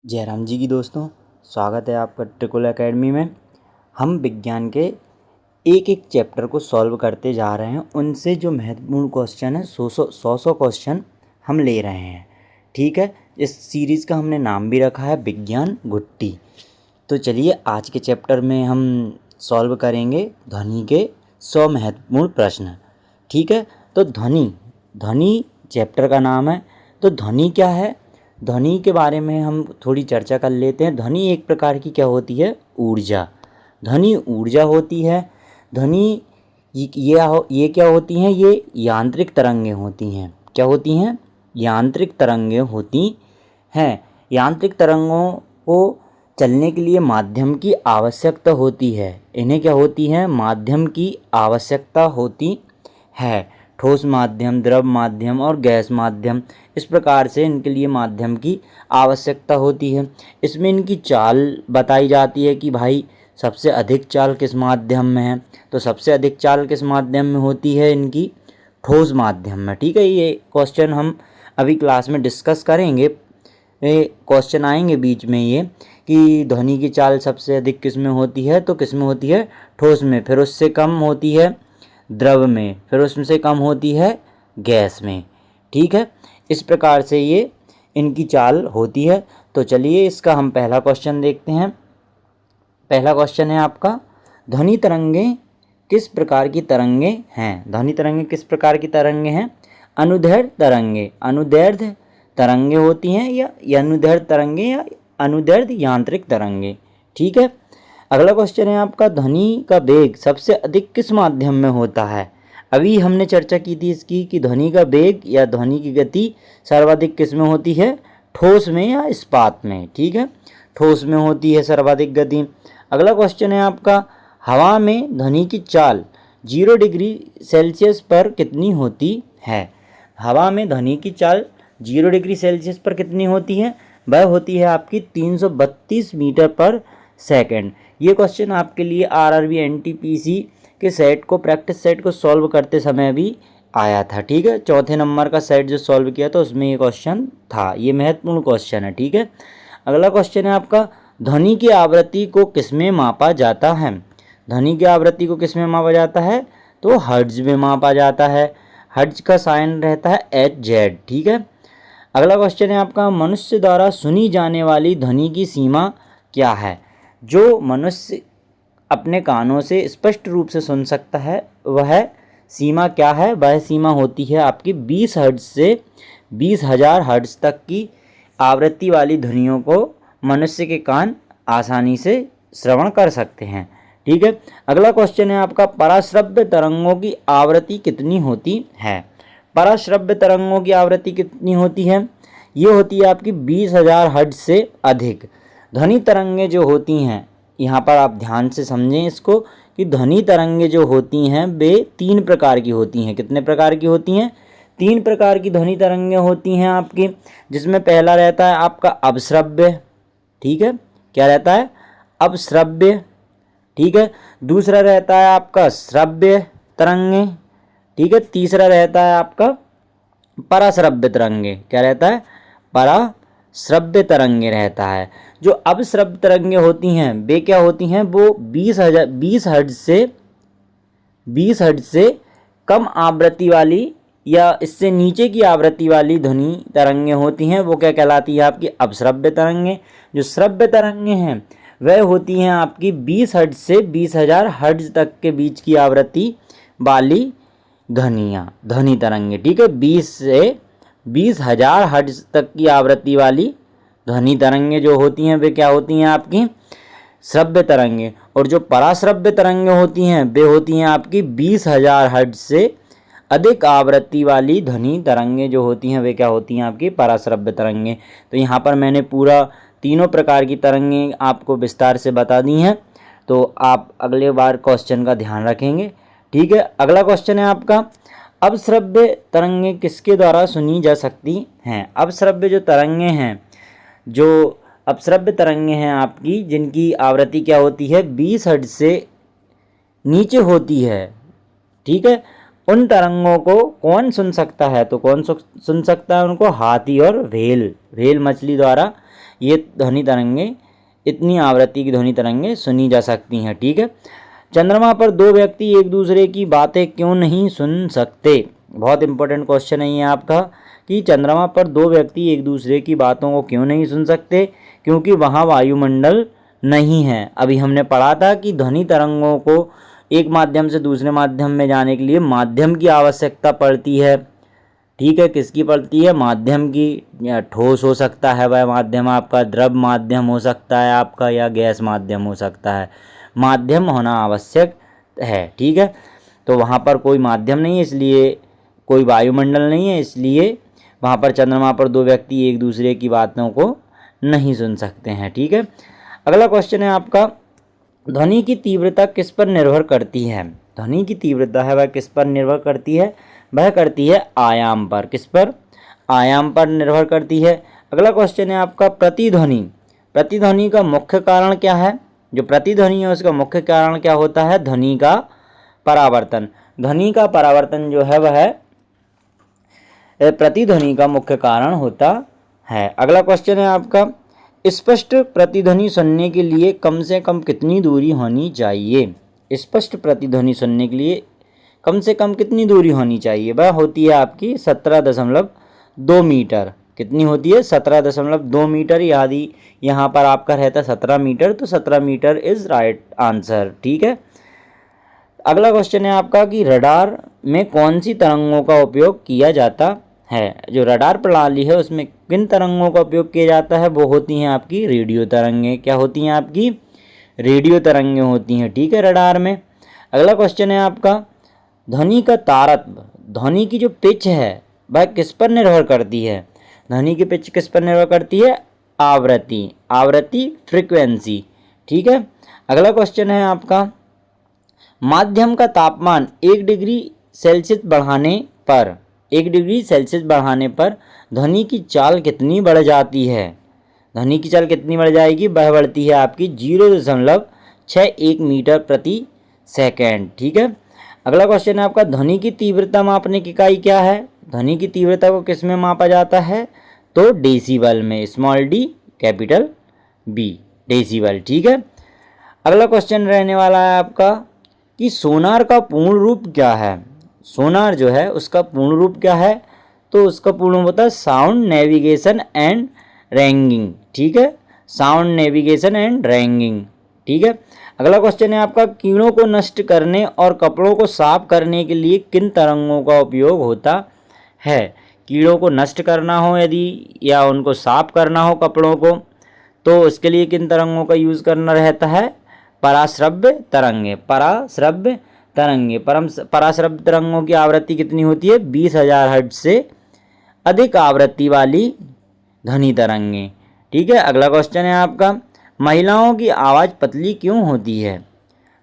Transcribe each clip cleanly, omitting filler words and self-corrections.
जयराम जी की दोस्तों, स्वागत है आपका ट्रिकुल एकेडमी में। हम विज्ञान के एक एक चैप्टर को सॉल्व करते जा रहे हैं। उनसे जो महत्वपूर्ण क्वेश्चन है सौ क्वेश्चन हम ले रहे हैं। ठीक है, इस सीरीज़ का हमने नाम भी रखा है विज्ञान गुट्टी। तो चलिए आज के चैप्टर में हम सॉल्व करेंगे ध्वनि के 100 महत्वपूर्ण प्रश्न। ठीक है, तो ध्वनि चैप्टर का नाम है। तो ध्वनि क्या है, ध्वनि के बारे में हम थोड़ी चर्चा कर लेते हैं। ध्वनि एक प्रकार की क्या होती है, ऊर्जा। ध्वनि ऊर्जा होती है। ध्वनि ये क्या होती हैं, ये यांत्रिक तरंगें होती हैं। क्या होती हैं, यांत्रिक तरंगें होती हैं। यांत्रिक तरंगों को चलने के लिए माध्यम की आवश्यकता होती है। इन्हें क्या होती है, माध्यम की आवश्यकता होती है। ठोस माध्यम, द्रव माध्यम और गैस माध्यम, इस प्रकार से इनके लिए माध्यम की आवश्यकता होती है। इसमें इनकी चाल बताई जाती है कि भाई सबसे अधिक चाल किस माध्यम में है। तो सबसे अधिक चाल किस माध्यम में होती है, इनकी ठोस माध्यम में। ठीक है, ये क्वेश्चन हम अभी क्लास में डिस्कस करेंगे। ये क्वेश्चन आएंगे बीच में ये कि ध्वनि की चाल सबसे अधिक किस में होती है, तो किस में होती है, ठोस में। फिर उससे कम होती है द्रव में, फिर उसमें कम होती है गैस में। ठीक है, इस प्रकार से ये इनकी चाल होती है। तो चलिए इसका हम पहला क्वेश्चन देखते हैं। पहला क्वेश्चन है आपका, ध्वनि तरंगें किस प्रकार की तरंगें हैं। ध्वनि तरंगें किस प्रकार की तरंगें हैं, अनुदैर्ध्य तरंगें। अनुदैर्ध्य तरंगें होती हैं या अनुदैर्ध्य तरंगें या अनुदैर्ध्य यांत्रिक तरंगें। ठीक है, अगला क्वेश्चन है आपका, ध्वनि का वेग सबसे अधिक किस माध्यम में होता है। अभी हमने चर्चा की थी इसकी कि ध्वनि का वेग या ध्वनि की गति सर्वाधिक किस में होती है, ठोस में या इस्पात में। ठीक है, ठोस में होती है सर्वाधिक गति। अगला क्वेश्चन है आपका, हवा में ध्वनि की चाल 0 डिग्री सेल्सियस पर कितनी होती है। हवा में ध्वनि की चाल 0 डिग्री सेल्सियस पर कितनी होती है, वह होती है आपकी 332 मीटर पर सेकंड। ये क्वेश्चन आपके लिए आरआरबी एनटीपीसी के सेट को, प्रैक्टिस सेट को सॉल्व करते समय भी आया था। ठीक है, चौथे नंबर का सेट जो सॉल्व किया था उसमें ये क्वेश्चन था। ये महत्वपूर्ण क्वेश्चन है। ठीक है, अगला क्वेश्चन है आपका, ध्वनि की आवृत्ति को किसमें मापा जाता है। ध्वनि की आवृत्ति को किसमें मापा जाता है, तो हर्ट्ज में मापा जाता है। हर्ट्ज का साइन रहता है HZ। ठीक है, अगला क्वेश्चन है आपका, मनुष्य द्वारा सुनी जाने वाली ध्वनि की सीमा क्या है। जो मनुष्य अपने कानों से स्पष्ट रूप से सुन सकता है वह सीमा क्या है, वह सीमा होती है आपकी 20 हर्ट्ज से 20,000 हर्ट्ज तक की आवृत्ति वाली ध्वनियों को मनुष्य के कान आसानी से श्रवण कर सकते हैं। ठीक है, अगला क्वेश्चन है आपका, पराश्रव्य तरंगों की आवृत्ति कितनी होती है। पराश्रव्य तरंगों की आवृत्ति कितनी होती है, ये होती है आपकी 20,000 हर्ट्ज से अधिक। ध्वनि तरंगें जो होती हैं, यहाँ पर आप ध्यान से समझें इसको कि ध्वनि तरंगें जो होती हैं वे 3 प्रकार की होती हैं। कितने प्रकार की होती हैं, 3 प्रकार की ध्वनि तरंगें होती हैं आपकी, जिसमें पहला रहता है आपका अवश्रव्य। ठीक है, क्या रहता है, अवश्रव्य। ठीक है, दूसरा रहता है आपका श्रव्य तरंगे। ठीक है, तीसरा रहता है आपका पराश्रव्य तरंगे। क्या रहता है, पराश्रव्य तरंगे रहता है। जो अवश्रव्य तरंगे होती हैं वे क्या होती हैं, वो 20 हर्ट्ज से कम आवृत्ति वाली या इससे नीचे की आवृत्ति वाली ध्वनि तरंगे होती हैं, वो क्या कहलाती है, आपकी अवश्रव्य तरंगे। जो श्रव्य तरंगे हैं वह होती हैं आपकी 20 हर्ट्ज से 20,000 हर्ट्ज तक के बीच की आवृत्ति वाली ध्वनि तरंगे। ठीक है, 20 से 20,000 हर्ट्ज तक की आवृत्ति वाली ध्वनि तरंगे जो होती हैं वे क्या होती हैं, आपकी श्रव्य तरंगे। और जो पराश्रव्य तरंगे होती हैं वे होती हैं आपकी 20,000 हर्ट्ज से अधिक आवृत्ति वाली ध्वनि तरंगे जो होती हैं वे क्या होती हैं, आपकी पराश्रव्य तरंगे। तो यहाँ पर मैंने पूरा तीनों प्रकार की तरंगें आपको विस्तार से बता दी हैं, तो आप अगले बार क्वेश्चन का ध्यान रखेंगे। ठीक है, अगला क्वेश्चन है आपका, अवश्रव्य तरंगें किसके द्वारा सुनी जा सकती हैं। अवश्रव्य जो तरंगें हैं, जो अपश्रव्य तरंगें हैं आपकी, जिनकी आवृत्ति क्या होती है, 20 हर्ट्ज से नीचे होती है। ठीक है, उन तरंगों को कौन सुन सकता है, तो कौन सुन सकता है उनको, हाथी और व्हेल मछली द्वारा ये ध्वनि तरंगे, इतनी आवृत्ति की ध्वनि तरंगे सुनी जा सकती हैं। ठीक है। चंद्रमा पर दो व्यक्ति एक दूसरे की बातें क्यों नहीं सुन सकते? बहुत इंपॉर्टेंट क्वेश्चन है ये आपका, कि चंद्रमा पर दो व्यक्ति एक दूसरे की बातों को क्यों नहीं सुन सकते? क्योंकि वहाँ वायुमंडल नहीं है। अभी हमने पढ़ा था कि ध्वनि तरंगों को एक माध्यम से दूसरे माध्यम में जाने के लिए माध्यम की आवश्यकता पड़ती है। ठीक है, किसकी पड़ती है? माध्यम की। या ठोस हो सकता है वह माध्यम आपका, द्रव माध्यम हो सकता है आपका, या गैस माध्यम हो सकता है। माध्यम होना आवश्यक है। ठीक है, तो वहाँ पर कोई माध्यम नहीं है, इसलिए कोई वायुमंडल नहीं है, इसलिए वहाँ पर चंद्रमा पर दो व्यक्ति एक दूसरे की बातों को नहीं सुन सकते हैं। ठीक है। अगला क्वेश्चन है आपका, ध्वनि की तीव्रता किस पर निर्भर करती है? ध्वनि की तीव्रता है वह किस पर निर्भर करती है? वह करती है आयाम पर। किस पर? आयाम पर निर्भर करती है। अगला क्वेश्चन है आपका, प्रतिध्वनि। प्रतिध्वनि का मुख्य कारण क्या है? जो प्रतिध्वनि है उसका मुख्य कारण क्या होता है? ध्वनि का परावर्तन। ध्वनि का परावर्तन जो है वह प्रतिध्वनि का मुख्य कारण होता है। अगला क्वेश्चन है आपका, स्पष्ट प्रतिध्वनि सुनने के लिए कम से कम कितनी दूरी होनी चाहिए? स्पष्ट प्रतिध्वनि सुनने के लिए कम से कम कितनी दूरी होनी चाहिए? वह होती है आपकी 17.2 मीटर। कितनी होती है? 17.2 मीटर। यदि यहाँ पर आपका रहता 17 मीटर, तो 17 मीटर इज राइट आंसर। ठीक है। अगला क्वेश्चन है आपका कि रडार में कौन सी तरंगों का उपयोग किया जाता है? जो रडार प्रणाली है उसमें किन तरंगों का उपयोग किया जाता है? वो होती हैं आपकी रेडियो तरंगें। क्या होती हैं आपकी? रेडियो तरंगें होती हैं। ठीक है, रडार में। अगला क्वेश्चन है आपका, ध्वनि का तारतम्य, ध्वनि की जो पिच है वह किस पर निर्भर करती है? ध्वनि की पिच किस पर निर्भर करती है? आवृत्ति। आवृत्ति, फ्रीक्वेंसी। ठीक है। अगला क्वेश्चन है आपका, माध्यम का तापमान 1 डिग्री सेल्सियस बढ़ाने पर 1 डिग्री सेल्सियस बढ़ाने पर ध्वनि की चाल कितनी बढ़ जाती है? ध्वनि की चाल कितनी बढ़ जाएगी? वह बढ़ती है आपकी 0.61 मीटर प्रति सेकेंड। ठीक है। अगला क्वेश्चन है आपका, ध्वनि की तीव्रता मापने की इकाई क्या है? ध्वनि की तीव्रता को किस में मापा जाता है? तो डेसिबल में, small D capital B, decibel. ठीक है। अगला क्वेश्चन रहने वाला है आपका कि सोनार का पूर्ण रूप क्या है? सोनार जो है उसका पूर्ण रूप क्या है? तो उसका पूर्ण रूप होता है साउंड नेविगेशन एंड रैंगिंग। ठीक है, साउंड नेविगेशन एंड रैंगिंग। ठीक है। अगला क्वेश्चन है आपका, कीड़ों को नष्ट करने और कपड़ों को साफ करने के लिए किन तरंगों का उपयोग होता है? कीड़ों को नष्ट करना हो यदि, या उनको साफ करना हो कपड़ों को, तो उसके लिए किन तरंगों का यूज़ करना रहता है? पराश्रव्य तरंगे। पराश्रव्य तरंगे। पराश्रव्य तरंगों की आवृत्ति कितनी होती है? 20,000 हर्ट्ज से अधिक आवृत्ति वाली ध्वनि तरंगे। ठीक है। अगला क्वेश्चन है आपका, महिलाओं की आवाज़ पतली क्यों होती है?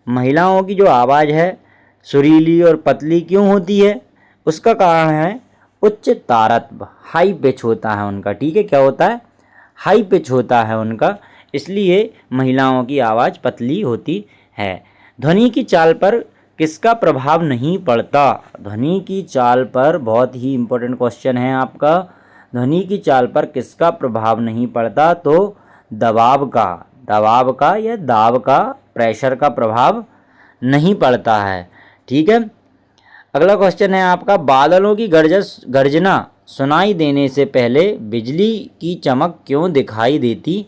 महिलाओं की जो आवाज़ है सुरीली और पतली क्यों होती है? उसका कारण है उच्च तारतम्य, हाई पिच होता है उनका। ठीक है, क्या होता है? हाई पिच होता है उनका, इसलिए महिलाओं की आवाज़ पतली होती है। ध्वनि की चाल पर किसका प्रभाव नहीं पड़ता? ध्वनि की चाल पर, बहुत ही इम्पोर्टेंट क्वेश्चन है आपका, ध्वनि की चाल पर किसका प्रभाव नहीं पड़ता? तो दबाव का या दाब का, प्रेशर का प्रभाव नहीं पड़ता है। ठीक है। अगला क्वेश्चन है आपका, बादलों की गर्जना सुनाई देने से पहले बिजली की चमक क्यों दिखाई देती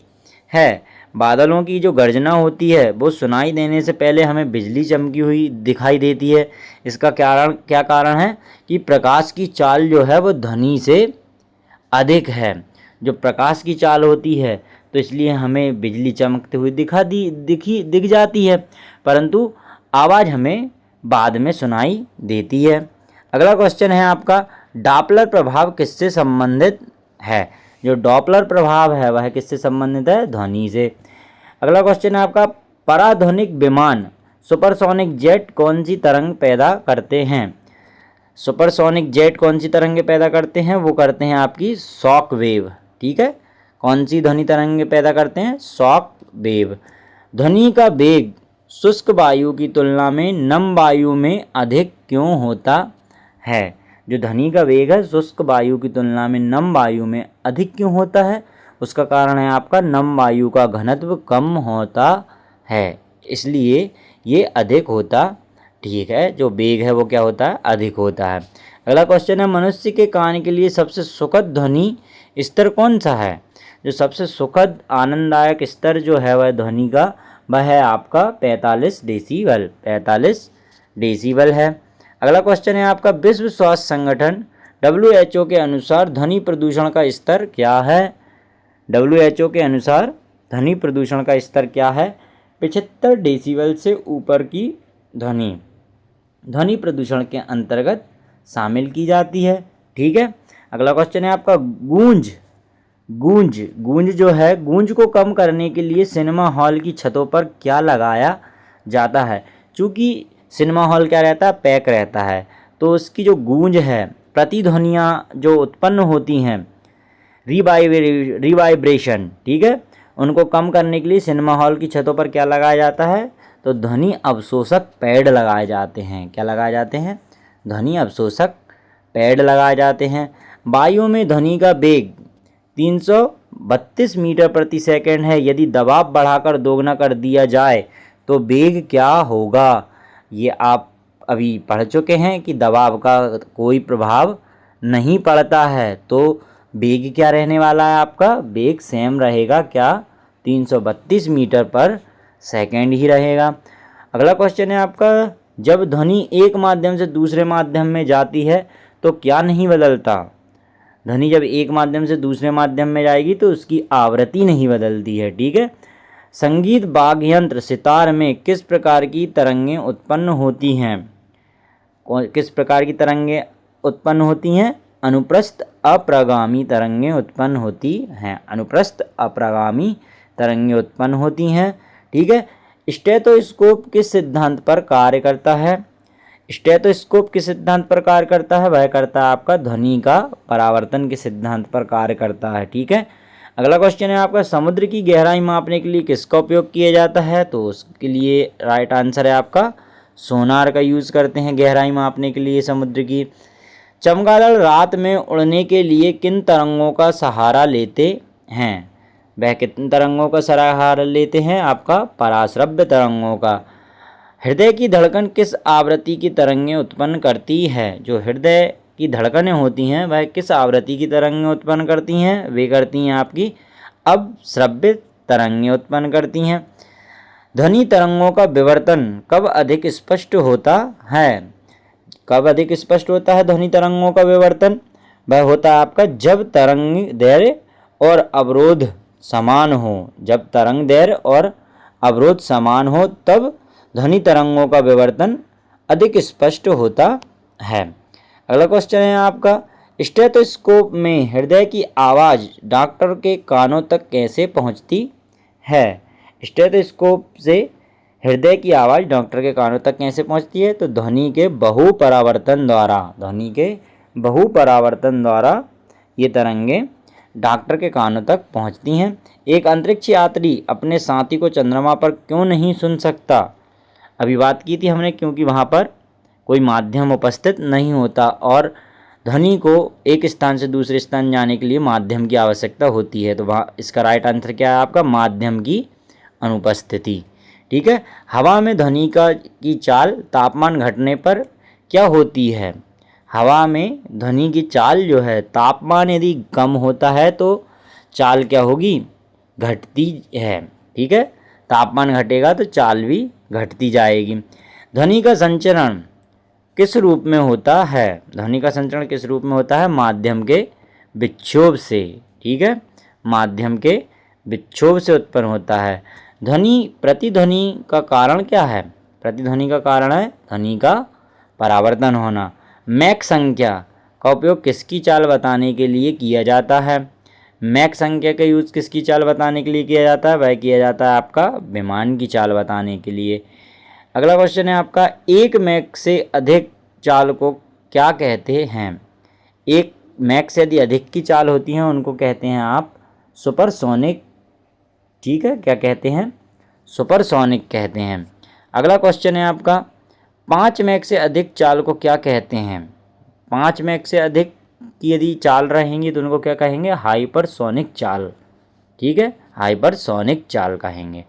है? बादलों की जो गर्जना होती है वो सुनाई देने से पहले हमें बिजली चमकी हुई दिखाई देती है। इसका क्या कारण है? कि प्रकाश की चाल जो है वो ध्वनि से अधिक है। जो प्रकाश की चाल होती है तो इसलिए हमें बिजली चमकते हुए दिख जाती है, परंतु आवाज़ हमें बाद में सुनाई देती है। अगला क्वेश्चन है आपका, डॉपलर प्रभाव किससे संबंधित है? जो डॉपलर प्रभाव है वह किससे संबंधित है? ध्वनि से। अगला क्वेश्चन है आपका, पराध्वनिक विमान सुपरसोनिक जेट कौन सी तरंग पैदा करते हैं? सुपरसोनिक जेट कौन सी तरंगें पैदा करते हैं? वो करते हैं आपकी शॉक वेव। ठीक है, कौन सी ध्वनि तरंगें पैदा करते हैं? Shock wave. ध्वनि का वेग शुष्क वायु की तुलना में नम वायु में अधिक क्यों होता है? जो ध्वनि का वेग है शुष्क वायु की तुलना में नम वायु में अधिक क्यों होता है? उसका कारण है आपका नम वायु का घनत्व कम होता है, इसलिए ये अधिक होता, ठीक है, जो वेग है वो क्या होता है, अधिक होता है। अगला क्वेश्चन है, मनुष्य के कान के लिए सबसे सुखद ध्वनि स्तर कौन सा है? जो सबसे सुखद आनंददायक स्तर जो है वह ध्वनि का, वह है आपका 45 डेसीबल, 45 डेसीबल है। अगला क्वेश्चन है आपका, विश्व स्वास्थ्य संगठन WHO के अनुसार ध्वनि प्रदूषण का स्तर क्या है? WHO के अनुसार ध्वनि प्रदूषण का स्तर क्या है? 75 डेसीबल से ऊपर की ध्वनि ध्वनि प्रदूषण के अंतर्गत शामिल की जाती है, ठीक है। अगला क्वेश्चन है आपका, गूंज गूंज गूंज जो है, गूंज को कम करने के लिए सिनेमा हॉल की छतों पर क्या लगाया जाता है? चूँकि सिनेमा हॉल क्या रहता है, पैक रहता है, तो उसकी जो गूंज है, प्रतिध्वनियाँ जो उत्पन्न होती हैं, रिवाइब्रेशन, ठीक है, उनको कम करने के लिए सिनेमा हॉल की छतों पर क्या लगाया जाता है? तो ध्वनि अवशोषक पैड लगाए जाते हैं। क्या लगाए जाते हैं? ध्वनि अवशोषक पैड लगाए जाते हैं। वायु में ध्वनि का वेग 332 मीटर प्रति सेकंड है। यदि दबाव बढ़ाकर दोगुना कर दिया जाए तो वेग क्या होगा? ये आप अभी पढ़ चुके हैं कि दबाव का कोई प्रभाव नहीं पड़ता है, तो वेग क्या रहने वाला है आपका? वेग सेम रहेगा, क्या? 332 मीटर पर सेकंड ही रहेगा। अगला क्वेश्चन है आपका, जब ध्वनि एक माध्यम से दूसरे माध्यम में जाती है तो क्या नहीं बदलता? ध्वनि जब एक माध्यम से दूसरे माध्यम में जाएगी तो उसकी आवृत्ति नहीं बदलती है, ठीक है। संगीत वाद्य यंत्र सितार में किस प्रकार की तरंगें उत्पन्न होती हैं? किस प्रकार की तरंगें उत्पन्न होती हैं? अनुप्रस्थ अप्रगामी तरंगें उत्पन्न होती हैं। अनुप्रस्थ अप्रगामी तरंगें उत्पन्न होती हैं, ठीक है। स्टेथोस्कोप किस सिद्धांत पर कार्य करता है? स्टेथोस्कोप किस सिद्धांत पर कार्य करता है? वह करता है आपका ध्वनि का परावर्तन के सिद्धांत पर कार्य करता है, ठीक है। अगला क्वेश्चन है आपका, समुद्र की गहराई मापने के लिए किसका उपयोग किया जाता है? तो उसके लिए राइट आंसर है आपका सोनार का यूज़ करते हैं गहराई मापने के लिए समुद्र की। चमगादड़ रात में उड़ने के लिए किन तरंगों का सहारा लेते हैं? वह किन तरंगों का सहारा लेते हैं? आपका पराश्रव्य तरंगों का। हृदय की धड़कन किस आवृत्ति की तरंगें उत्पन्न करती है? जो हृदय की धड़कनें होती हैं वह किस आवृत्ति की तरंगें उत्पन्न करती हैं? वे करती हैं आपकी अपश्रव्य तरंगें उत्पन्न करती हैं। ध्वनि तरंगों का विवर्तन कब अधिक स्पष्ट होता है? कब अधिक स्पष्ट होता है ध्वनि तरंगों का विवर्तन? वह होता है आपका जब तरंग दैर्घ्य और अवरोध समान हो। जब तरंग दैर्घ्य और अवरोध समान हो तब ध्वनि तरंगों का विवर्तन अधिक स्पष्ट होता है। अगला क्वेश्चन है आपका, स्टेथोस्कोप में हृदय की आवाज़ डॉक्टर के कानों तक कैसे पहुंचती है? स्टेथोस्कोप से हृदय की आवाज़ डॉक्टर के कानों तक कैसे पहुंचती है? तो ध्वनि के बहुपरावर्तन द्वारा, ध्वनि के बहुपरावर्तन द्वारा ये तरंगें डॉक्टर के कानों तक पहुंचती हैं। एक अंतरिक्ष यात्री अपने साथी को चंद्रमा पर क्यों नहीं सुन सकता? अभी बात की थी हमने, क्योंकि वहाँ पर कोई माध्यम उपस्थित नहीं होता और ध्वनि को एक स्थान से दूसरे स्थान जाने के लिए माध्यम की आवश्यकता होती है। तो वहाँ इसका राइट आंसर क्या है आपका? माध्यम की अनुपस्थिति, ठीक है। हवा में ध्वनि की चाल तापमान घटने पर क्या होती है? हवा में ध्वनि की चाल जो है, तापमान यदि कम होता है तो चाल क्या होगी? घटती है, ठीक है। तापमान घटेगा तो चाल भी घटती जाएगी। ध्वनि का संचरण किस रूप में होता है? ध्वनि का संचरण किस रूप में होता है? माध्यम के विक्षोभ से, ठीक है, माध्यम के विक्षोभ से उत्पन्न होता है। ध्वनि प्रतिध्वनि का कारण क्या है? प्रतिध्वनि का कारण है ध्वनि का परावर्तन होना। मैक संख्या का उपयोग किसकी चाल बताने के लिए किया जाता है? मैक संख्या का यूज़ किसकी चाल बताने के लिए किया जाता है? वह किया जाता है आपका विमान की चाल बताने के लिए। अगला क्वेश्चन है आपका, एक मैक से अधिक चाल को क्या कहते हैं? एक मैक से यदि अधिक की चाल होती हैं उनको कहते हैं आप सुपरसोनिक, ठीक है। क्या कहते हैं? सुपरसोनिक कहते हैं। अगला क्वेश्चन है आपका, 5 मैक से अधिक चाल को क्या कहते हैं? 5 मैक से अधिक की यदि चाल रहेंगी तो उनको क्या कहेंगे? हाइपरसोनिक चाल, ठीक है, हाइपरसोनिक चाल कहेंगे।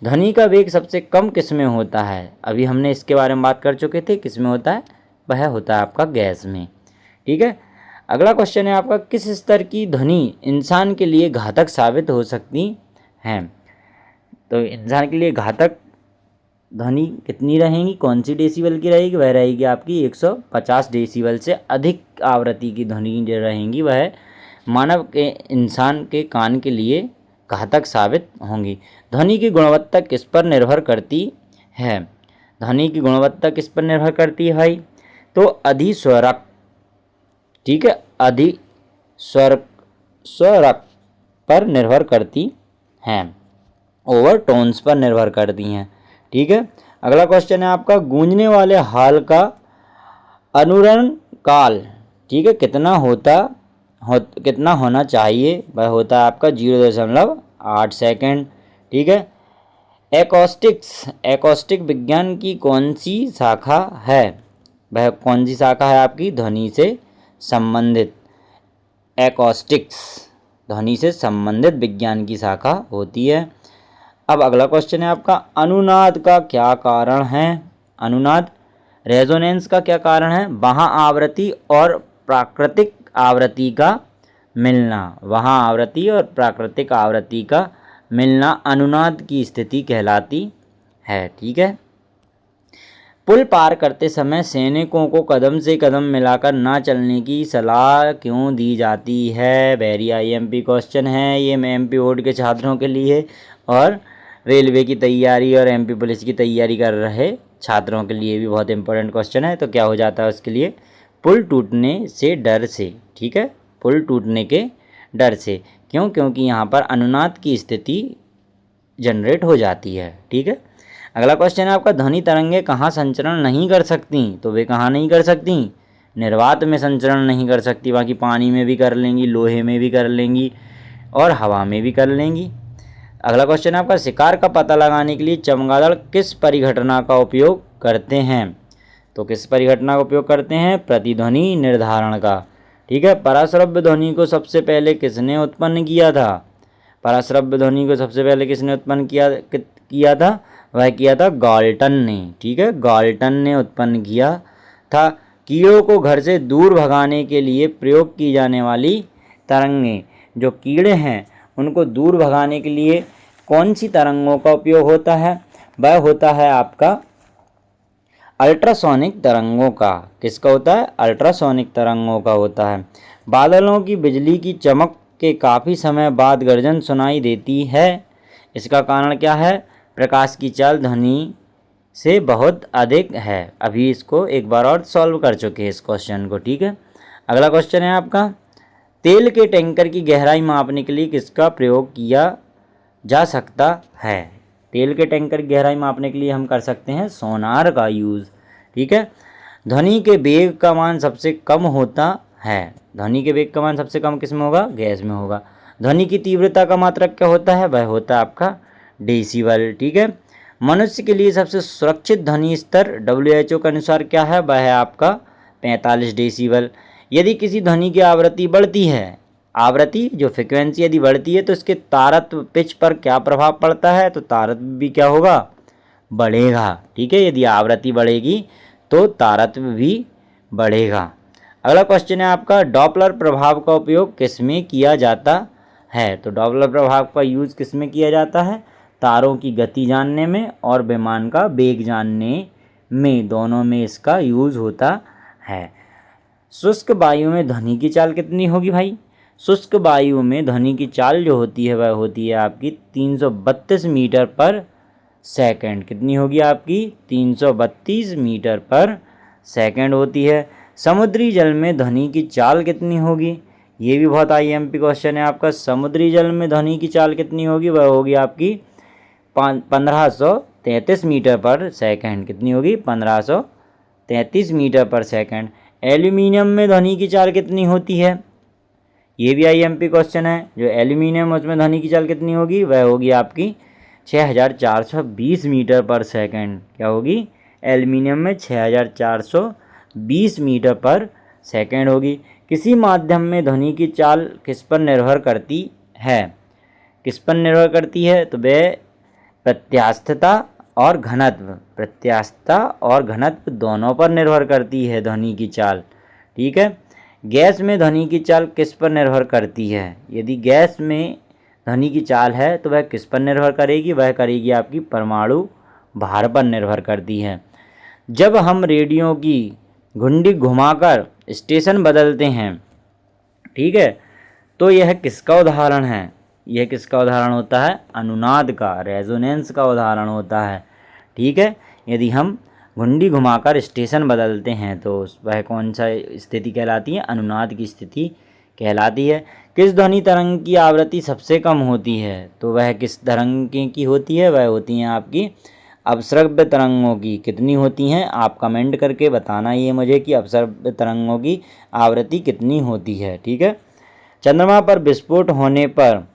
ध्वनि का वेग सबसे कम किस में होता है? अभी हमने इसके बारे में बात कर चुके थे, किस में होता है? वह होता है आपका गैस में। ठीक है, अगला क्वेश्चन है आपका, किस स्तर की ध्वनि इंसान के लिए घातक साबित हो सकती है? तो इंसान के लिए घातक ध्वनि कितनी रहेगी, कौन सी डेसिबल की रहेगी? वह रहेगी आपकी 150 डेसिबल से अधिक आवृत्ति की ध्वनि जो रहेंगी वह मानव के इंसान के कान के लिए घातक साबित होंगी। ध्वनि की गुणवत्ता किस पर निर्भर करती है? ध्वनि की गुणवत्ता किस पर निर्भर करती है भाई? तो अधिस्वरक, ठीक है, स्वरक पर निर्भर करती हैं, ओवरटोन्स पर निर्भर करती हैं। ठीक है, अगला क्वेश्चन है आपका, गूंजने वाले हाल का अनुरण काल, ठीक है, कितना होना चाहिए? वह होता है आपका 0.8 सेकेंड। ठीक है, एकॉस्टिक विज्ञान की कौन सी शाखा है? वह कौन सी शाखा है आपकी? ध्वनि से संबंधित, एकॉस्टिक्स ध्वनि से संबंधित विज्ञान की शाखा होती है। अब अगला क्वेश्चन है आपका, अनुनाद का क्या कारण है? अनुनाद, रेजोनेंस का क्या कारण है? वहाँ आवृत्ति और प्राकृतिक आवृत्ति का मिलना, वहाँ आवृत्ति और प्राकृतिक आवृत्ति का मिलना अनुनाद की स्थिति कहलाती है। ठीक है, पुल पार करते समय सैनिकों को कदम से कदम मिलाकर ना चलने की सलाह क्यों दी जाती है? वेरी IMP क्वेश्चन है ये, MP बोर्ड के छात्रों के लिए और रेलवे की तैयारी और MP पुलिस की तैयारी कर रहे छात्रों के लिए भी बहुत इंपॉर्टेंट क्वेश्चन है। तो क्या हो जाता है उसके लिए? पुल टूटने से डर से, ठीक है, पुल टूटने के डर से। क्यों? क्योंकि यहाँ पर अनुनाद की स्थिति जनरेट हो जाती है। ठीक है, अगला क्वेश्चन है आपका, ध्वनि तरंगे कहाँ संचरण नहीं कर सकती? तो वे कहाँ नहीं कर सकती? निर्वात में संचरण नहीं कर सकती, बाकी पानी में भी कर लेंगी, लोहे में भी कर लेंगी और हवा में भी कर लेंगी। अगला क्वेश्चन है आपका, शिकार का पता लगाने के लिए चमगादड़ किस परिघटना का उपयोग करते हैं? तो किस परिघटना का उपयोग करते हैं? प्रतिध्वनि निर्धारण का। ठीक है, पराश्रव्य ध्वनि को सबसे पहले किसने उत्पन्न किया था? पराश्रव्य ध्वनि को सबसे पहले किसने उत्पन्न किया था? वह किया था गाल्टन ने। ठीक है, गाल्टन ने उत्पन्न किया था। कीड़ों को घर से दूर भगाने के लिए प्रयोग की जाने वाली तरंगें, जो कीड़े हैं उनको दूर भगाने के लिए कौन सी तरंगों का उपयोग होता है? वह होता है आपका अल्ट्रासोनिक तरंगों का। किसका होता है? अल्ट्रासोनिक तरंगों का होता है। बादलों की बिजली की चमक के काफ़ी समय बाद गर्जन सुनाई देती है, इसका कारण क्या है? प्रकाश की चाल ध्वनि से बहुत अधिक है। अभी इसको एक बार और सॉल्व कर चुके हैं इस क्वेश्चन को। ठीक है, अगला क्वेश्चन है आपका, तेल के टैंकर की गहराई मापने के लिए किसका प्रयोग किया जा सकता है? तेल के टैंकर की गहराई मापने के लिए हम कर सकते हैं सोनार का यूज़। ठीक है, ध्वनि के वेग का मान सबसे कम होता है। ध्वनि के वेग का मान सबसे कम किस में होगा? गैस में होगा। ध्वनि की तीव्रता का मात्रक क्या होता है? वह होता है आपका डेसिबल। ठीक है, मनुष्य के लिए सबसे सुरक्षित ध्वनि स्तर WHO के अनुसार क्या है? वह है आपका 45 डेसिबल। यदि किसी ध्वनि की आवृत्ति बढ़ती है, आवृत्ति जो फ्रिक्वेंसी यदि बढ़ती है तो इसके तारत्व पिच पर क्या प्रभाव पड़ता है? तो तारत्व भी क्या होगा? बढ़ेगा। ठीक है, यदि आवृत्ति बढ़ेगी तो तारत्व भी बढ़ेगा। अगला क्वेश्चन है आपका, डॉपलर प्रभाव का उपयोग किस में किया जाता है? तो डॉपलर प्रभाव का यूज़ किस में किया जाता है? तारों की गति जानने में और विमान का वेग जानने में, दोनों में इसका यूज़ होता है। शुष्क वायु में ध्वनि की चाल कितनी होगी भाई? शुष्क वायु में ध्वनि की चाल जो होती है वह होती है आपकी 332 मीटर पर सेकंड। कितनी होगी आपकी? 332 मीटर पर सेकंड होती है। समुद्री जल में ध्वनि की चाल कितनी होगी? ये भी बहुत IMP क्वेश्चन है आपका। समुद्री जल में ध्वनि की चाल कितनी होगी? वह होगी आपकी 1533 मीटर पर सेकंड। कितनी होगी? 1533 मीटर पर सेकंड। एल्यूमिनियम में ध्वनि की चाल कितनी होती है? ये भी IMP क्वेश्चन है। जो एल्यूमिनियम उसमें ध्वनि की चाल कितनी होगी? वह होगी आपकी 6420 मीटर पर सेकंड। क्या होगी? एल्यूमिनियम में 6420 मीटर पर सेकंड होगी। किसी माध्यम में ध्वनि की चाल किस पर निर्भर करती है? किस पर निर्भर करती है? तो वह प्रत्यास्थता और घनत्व, प्रत्यास्थता और घनत्व दोनों पर निर्भर करती है ध्वनि की चाल। ठीक है। गैस में ध्वनि की चाल किस पर निर्भर करती है? यदि गैस में ध्वनि की चाल है तो वह किस पर निर्भर करेगी? वह करेगी आपकी परमाणु भार पर निर्भर करती है। जब हम रेडियो की घुंडी घुमाकर स्टेशन बदलते हैं, ठीक है, तो यह किसका उदाहरण है? यह किसका उदाहरण होता है? अनुनाद का, रेजोनेंस का उदाहरण होता है। ठीक है। यदि हम घुंडी घुमाकर स्टेशन बदलते हैं तो वह कौन सा स्थिति कहलाती है? अनुनाद की स्थिति कहलाती है। किस ध्वनि तरंग की आवृत्ति सबसे कम होती है? तो वह किस तरंग की होती है? वह होती हैं आपकी अपश्रव्य तरंगों की। कितनी होती हैं? आप कमेंट करके बताना ये मुझे कि अपश्रव्य तरंगों की आवृत्ति कितनी होती है। ठीक है। चंद्रमा पर विस्फोट होने पर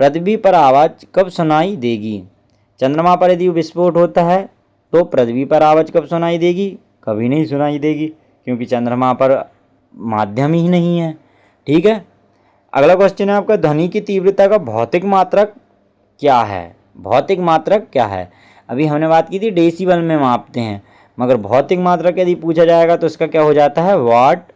पृथ्वी पर आवाज़ कब सुनाई देगी? चंद्रमा पर यदि विस्फोट होता है तो पृथ्वी पर आवाज़ कब सुनाई देगी? कभी नहीं सुनाई देगी, क्योंकि चंद्रमा पर माध्यम ही नहीं है। ठीक है। अगला क्वेश्चन है आपका, ध्वनि की तीव्रता का भौतिक मात्रक क्या है? भौतिक मात्रक क्या है? अभी हमने बात की थी डेसिबल में मापते हैं, मगर भौतिक मात्रक यदि पूछा जाएगा तो इसका क्या हो जाता है? वाट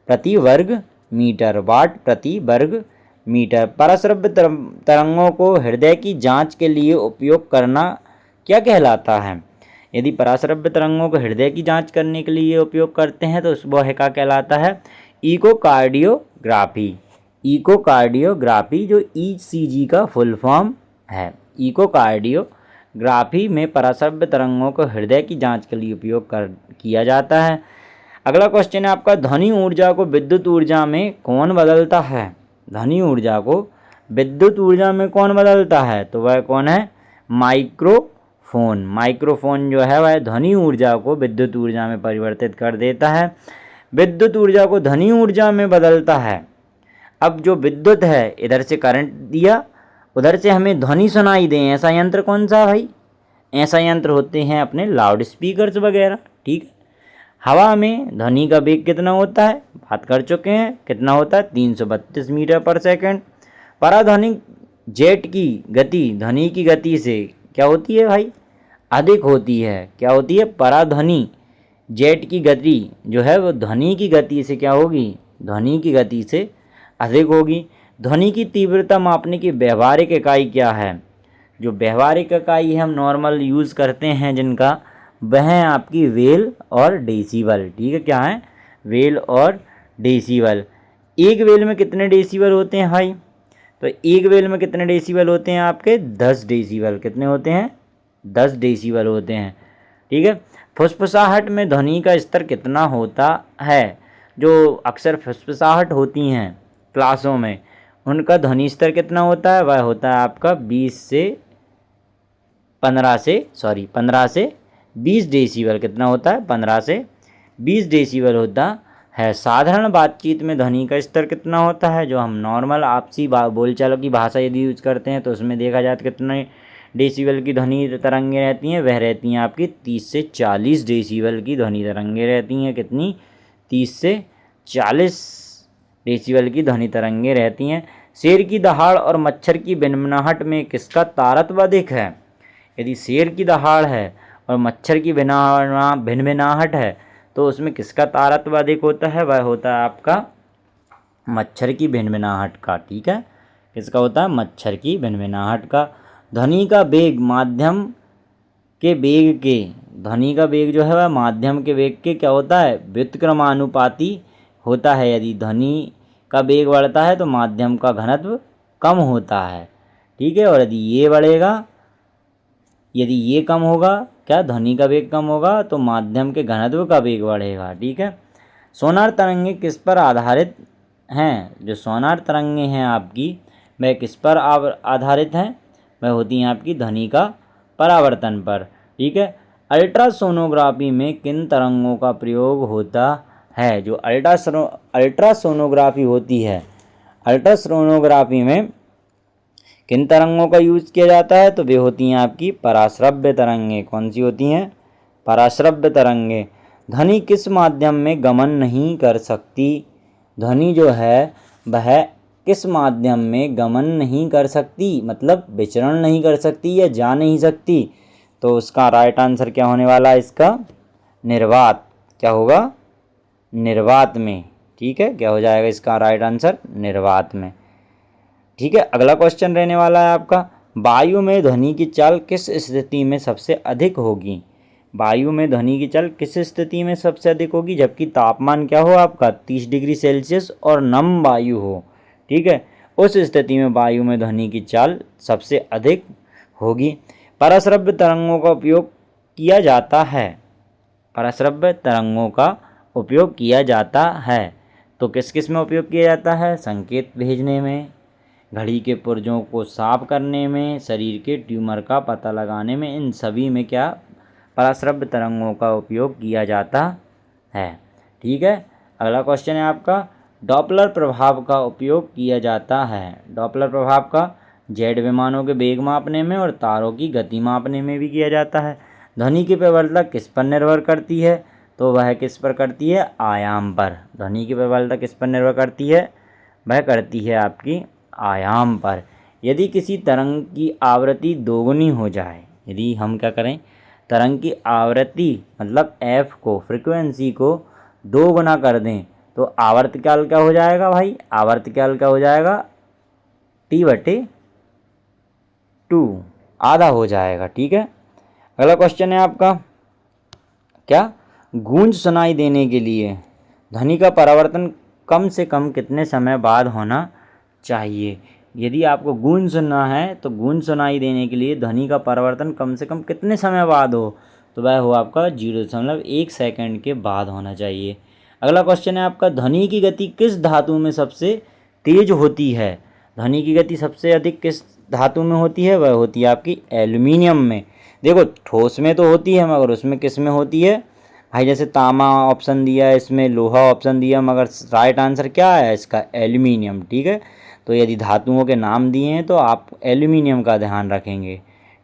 प्रति वर्ग मीटर, वाट प्रति वर्ग मीटर। परश्रव्य तरंगों को हृदय की जांच के लिए उपयोग करना क्या कहलाता है? यदि पराश्रव्य तरंगों को हृदय की जांच करने के लिए उपयोग करते हैं तो वह क्या कहलाता है? इकोकार्डियोग्राफी। इकोकार्डियोग्राफी जो ईसीजी का फुल फॉर्म है। इकोकार्डियोग्राफी में पराश्रव्य तरंगों को हृदय की जांच के लिए उपयोग किया जाता है। अगला क्वेश्चन है आपका, ध्वनि ऊर्जा को विद्युत ऊर्जा में कौन बदलता है? ध्वनि ऊर्जा को विद्युत ऊर्जा में कौन बदलता है? तो वह कौन है? माइक्रोफोन। माइक्रोफोन जो है वह ध्वनि ऊर्जा को विद्युत ऊर्जा में परिवर्तित कर देता है। विद्युत ऊर्जा को ध्वनि ऊर्जा में बदलता है। अब जो विद्युत है, इधर से करंट दिया, उधर से हमें ध्वनि सुनाई दे, ऐसा यंत्र कौन सा भाई? ऐसा यंत्र होते हैं अपने लाउड स्पीकर्स वगैरह। ठीक है। हवा में ध्वनि का वेग कितना होता है? बात कर चुके हैं, कितना होता है? 332 मीटर पर सेकंड। पराध्वनिक जेट की गति ध्वनि की गति से क्या होती है भाई? अधिक होती है। क्या होती है? पराध्वनि जेट की गति जो है वो ध्वनि की गति से क्या होगी? ध्वनि की गति से अधिक होगी। ध्वनि की तीव्रता मापने की व्यवहारिक इकाई क्या है? जो व्यवहारिक इकाई हम नॉर्मल यूज़ करते हैं जिनका, वह है आपकी वेल और डेसिबल। ठीक है। क्या है? वेल और डेसिबल। एक वेल में कितने डेसिबल होते हैं भाई? तो एक वेल में कितने डेसिबल होते हैं आपके? 10 डेसिबल। कितने होते हैं? 10 डेसिबल होते हैं। ठीक है। फुसफुसाहट में ध्वनि का स्तर कितना होता है? जो अक्सर फुसफुसाहट होती हैं क्लासों में, उनका ध्वनि स्तर कितना होता है? वह होता है आपका 15 से 20 डेसिबल। कितना होता है? 15 से 20 डेसिबल होता है। साधारण बातचीत में ध्वनि का स्तर कितना होता है? जो हम नॉर्मल आपसी बोलचाल की भाषा यदि यूज करते हैं तो उसमें देखा जाए तो कितने डेसिबल की ध्वनि तरंगें रहती हैं? वह रहती हैं आपकी 30 से 40 डेसिबल की ध्वनि तरंगें रहती हैं। कितनी? 30 से 40 डेसिबल की ध्वनि तरंगें रहती हैं। शेर की दहाड़ और मच्छर की भिनभिनाहट में किसका तारतम्य अधिक है? यदि शेर की दहाड़ है और मच्छर की भिनभिनाहट है तो उसमें किसका तारतम्य अधिक होता है? वह होता है आपका मच्छर की भिनभिनाहट का। ठीक है। किसका होता है? मच्छर की भिनभिनाहट का। ध्वनि का वेग माध्यम के वेग के, ध्वनि का वेग जो है वह माध्यम के वेग के क्या होता है? व्युत्क्रमानुपाती होता है। यदि ध्वनि का वेग बढ़ता है तो माध्यम का घनत्व कम होता है। ठीक है। और यदि ये बढ़ेगा, यदि ये कम होगा, क्या ध्वनि का वेग कम होगा, तो माध्यम के घनत्व का वेग बढ़ेगा। ठीक है। सोनार तरंगें किस पर आधारित हैं? जो सोनार तरंगें हैं आपकी, वह किस पर आधारित हैं? वह होती हैं आपकी ध्वनि का परावर्तन पर। ठीक है। अल्ट्रासोनोग्राफी में किन तरंगों का प्रयोग होता है? जो अल्ट्रासोनोग्राफी होती है, अल्ट्रासोनोग्राफी में किन तरंगों का यूज किया जाता है? तो वे होती हैं आपकी पराश्रव्य तरंगें। कौन सी होती हैं? पराश्रव्य तरंगें। ध्वनि किस माध्यम में गमन नहीं कर सकती? ध्वनि जो है वह किस माध्यम में गमन नहीं कर सकती, मतलब विचरण नहीं कर सकती या जा नहीं सकती। तो उसका राइट आंसर क्या होने वाला है इसका, निर्वात। क्या होगा, निर्वात में। ठीक है, क्या हो जाएगा इसका राइट आंसर, निर्वात में। ठीक है, अगला क्वेश्चन रहने वाला है आपका, वायु में ध्वनि की चाल किस स्थिति में सबसे अधिक होगी। वायु में ध्वनि की चाल किस स्थिति में सबसे अधिक होगी, जबकि तापमान क्या हो आपका 30 डिग्री सेल्सियस और नम वायु हो। ठीक है, उस स्थिति में वायु में ध्वनि की चाल सबसे अधिक होगी। परश्रव्य तरंगों का उपयोग किया जाता है, परश्रव्य तरंगों का उपयोग किया जाता है। तो किस किस में उपयोग किया जाता है, संकेत भेजने में, घड़ी के पुर्जों को साफ करने में, शरीर के ट्यूमर का पता लगाने में, इन सभी में क्या परश्रव्य तरंगों का उपयोग किया जाता है। ठीक है, अगला क्वेश्चन है आपका, डॉपलर प्रभाव का उपयोग किया जाता है। डॉपलर प्रभाव का जेट विमानों के वेग मापने में और तारों की गति मापने में भी किया जाता है। ध्वनि की प्रबलता किस पर निर्भर करती है, तो वह किस पर करती है, आयाम पर। ध्वनि की प्रबलता किस पर निर्भर करती है, वह करती है आपकी आयाम पर। यदि किसी तरंग की आवृत्ति दोगुनी हो जाए, यदि हम क्या करें, तरंग की आवृत्ति मतलब एफ को, फ्रिक्वेंसी को 2 गुना कर दें, तो आवर्तकाल क्या हो जाएगा भाई, आवर्तकाल क्या हो जाएगा, T/2 आधा हो जाएगा। ठीक है, अगला क्वेश्चन है आपका, क्या गूंज सुनाई देने के लिए ध्वनि का परावर्तन कम से कम कितने समय बाद होना चाहिए। यदि आपको गूंज सुनना है तो गूंज सुनाई देने के लिए ध्वनि का परावर्तन कम से कम कितने समय बाद हो, तो वह हो आपका 0.1 सेकंड के बाद होना चाहिए। अगला क्वेश्चन है आपका, ध्वनि की गति किस धातु में सबसे तेज होती है। ध्वनि की गति सबसे अधिक किस धातु में होती है, वह होती है आपकी एल्युमिनियम में। देखो ठोस में तो होती है, मगर उसमें किस में होती है भाई, जैसे तांबा ऑप्शन दिया है, इसमें लोहा ऑप्शन दिया, मगर राइट आंसर क्या है इसका, एल्युमिनियम। ठीक है, तो यदि धातुओं के नाम दिए हैं तो आप एल्युमिनियम का ध्यान रखेंगे।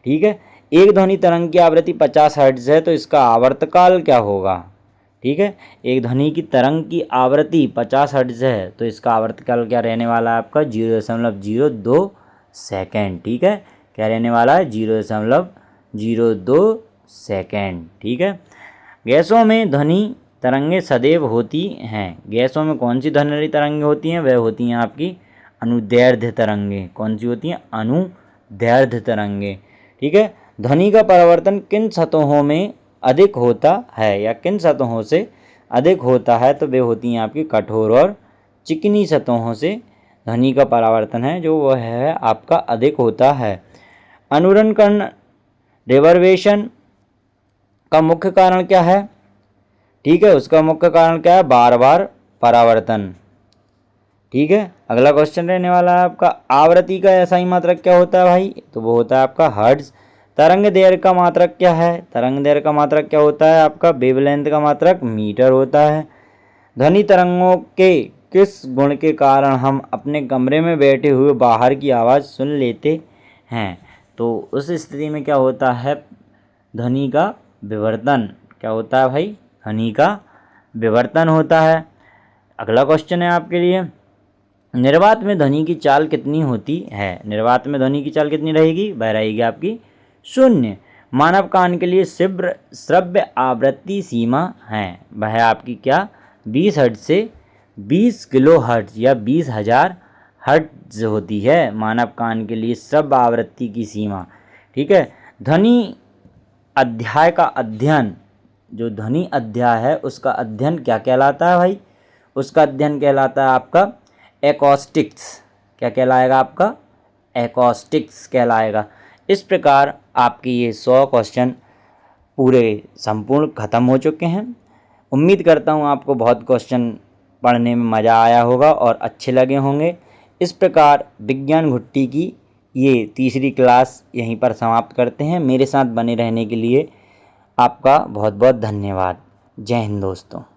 ठीक है, एक ध्वनि तरंग की आवृत्ति 50 हर्ट्ज है, तो इसका आवर्तकाल क्या होगा। ठीक है, एक ध्वनि की तरंग की आवृत्ति 50 हर्ट्ज है, तो इसका आवर्तकाल क्या रहने वाला है आपका, 0.02 सेकेंड। ठीक है, क्या रहने वाला है, 0.02 सेकेंड। ठीक है, गैसों में ध्वनि तरंगें सदैव होती हैं। गैसों में कौन सी ध्वनि तरंगें होती हैं, वह होती हैं आपकी अनुदैर्ध्य तरंगें। कौन सी होती हैं, अनुदैर्ध्य तरंगें। ठीक है, ध्वनि का परावर्तन किन सतहों में अधिक होता है या किन सतहों से अधिक होता है, तो वे होती हैं आपकी कठोर और चिकनी सतहों से ध्वनि का परावर्तन है जो वह है आपका अधिक होता है। अनुरण कर्ण रिवर्बेशन का मुख्य कारण क्या है। ठीक है, उसका मुख्य कारण क्या है, बार बार परावर्तन। ठीक है, अगला क्वेश्चन रहने वाला है आपका, आवृत्ति का SI मात्रक क्या होता है भाई, तो वो होता है आपका हर्ट्ज। तरंग दैर्घ्य का मात्रक क्या है, तरंग दैर्घ्य का मात्रक क्या होता है आपका, वेवलेंथ का मात्रक मीटर होता है। ध्वनि तरंगों के किस गुण के कारण हम अपने कमरे में बैठे हुए बाहर की आवाज़ सुन लेते हैं, तो उस स्थिति में क्या होता है, ध्वनि का विवर्तन। क्या होता है भाई, ध्वनि का विवर्तन होता है। अगला क्वेश्चन है आपके लिए, निर्वात में ध्वनि की चाल कितनी होती है। निर्वात में ध्वनि की चाल कितनी रहेगी, वह रहेगी आपकी 0। मानव कान के लिए श्रव्य आवृत्ति सीमा है, वह आपकी क्या 20 हर्ट्ज से 20 किलो हर्ट्ज या 20,000 हर्ट्ज होती है मानव कान के लिए श्रव्य आवृत्ति की सीमा। ठीक है, ध्वनि अध्याय का अध्ययन, जो ध्वनि अध्याय है उसका अध्ययन क्या कहलाता है भाई, उसका अध्ययन कहलाता है आपका एकॉस्टिक्स। क्या कहलाएगा आपका, एकॉस्टिक्स कहलाएगा। इस प्रकार आपके ये 100 क्वेश्चन पूरे संपूर्ण ख़त्म हो चुके हैं। उम्मीद करता हूँ आपको बहुत क्वेश्चन पढ़ने में मज़ा आया होगा और अच्छे लगे होंगे। इस प्रकार विज्ञान घुट्टी की ये तीसरी क्लास यहीं पर समाप्त करते हैं। मेरे साथ बने रहने के लिए आपका बहुत बहुत धन्यवाद। जय हिंद दोस्तों।